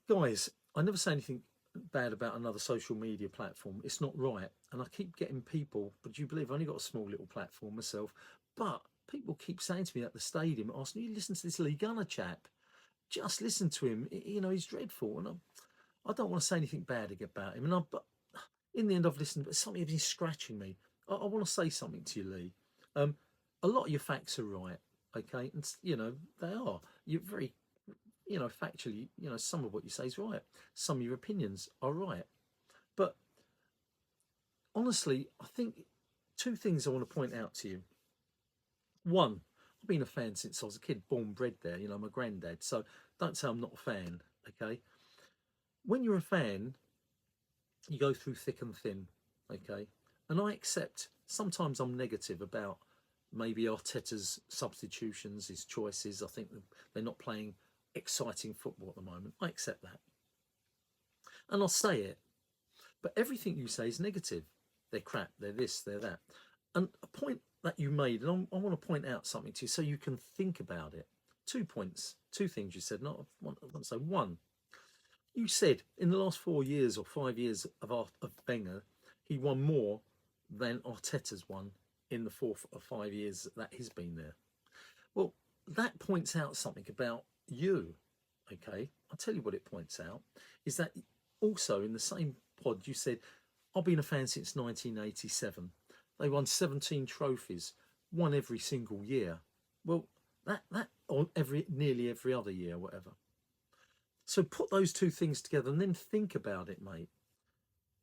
Guys, I never say anything bad about another social media platform. It's not right. And I keep getting people, but do you believe I've only got a small little platform myself? But people keep saying to me at the stadium, asking, you listen to this Lee Gunner chap. Just listen to him. You know, he's dreadful. And I don't want to say anything bad about him. But in the end, I've listened, but something has been scratching me. I want to say something to you, Lee. Um, a lot of your facts are right, okay? And, you know, they are. You're very, you know, factually, you know, some of what you say is right. Some of your opinions are right. But honestly, I think two things I want to point out to you. One, I've been a fan since I was a kid, born bred there, you know, my granddad. So don't say I'm not a fan, okay? When you're a fan, you go through thick and thin, okay? And I accept sometimes I'm negative about maybe Arteta's substitutions, his choices. I think they're not playing exciting football at the moment. I accept that. And I'll say it. But everything you say is negative. They're crap, they're this, they're that. And a point that you made, and I want to point out something to you so you can think about it. 2 points, two things you said. Not I want to say one. You said in the last 4 years or 5 years of Wenger, he won more than Arteta's won in the 4 or 5 years that he's been there. Well, that points out something about you. Okay, I'll tell you what it points out is that also in the same pod you said, I've been a fan since 1987. They won 17 trophies, one every single year. Well, that or every nearly every other year, whatever. So put those two things together and then think about it, mate.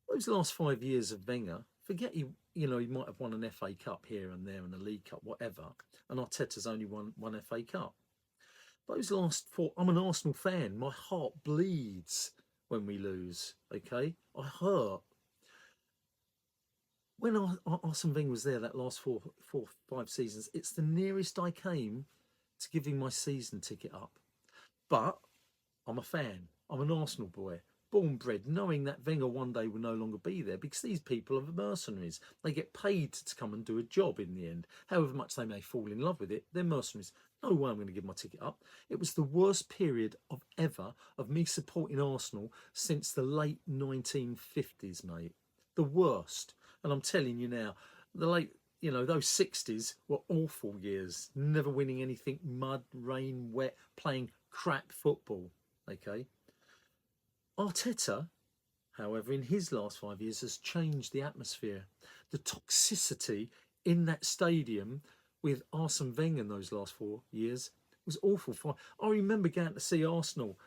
Those last 5 years of Wenger, forget you know, he might have won an FA Cup here and there and a League Cup, whatever, and Arteta's only won one FA Cup. Those last four, I'm an Arsenal fan. My heart bleeds when we lose. Okay, I hurt. When Arsene Wenger was there, that last 5 seasons, it's the nearest I came to giving my season ticket up. But I'm a fan. I'm an Arsenal boy, born bred, knowing that Wenger one day will no longer be there because these people are mercenaries. They get paid to come and do a job in the end. However much they may fall in love with it, they're mercenaries. No way I'm going to give my ticket up. It was the worst period of ever of me supporting Arsenal since the late 1950s, mate. The worst. And I'm telling you now, the late, you know, those 60s were awful years. Never winning anything, mud, rain, wet, playing crap football. Okay. Arteta, however, in his last 5 years has changed the atmosphere. The toxicity in that stadium with Arsene Wenger in those last 4 years was awful. I remember going to see Arsenal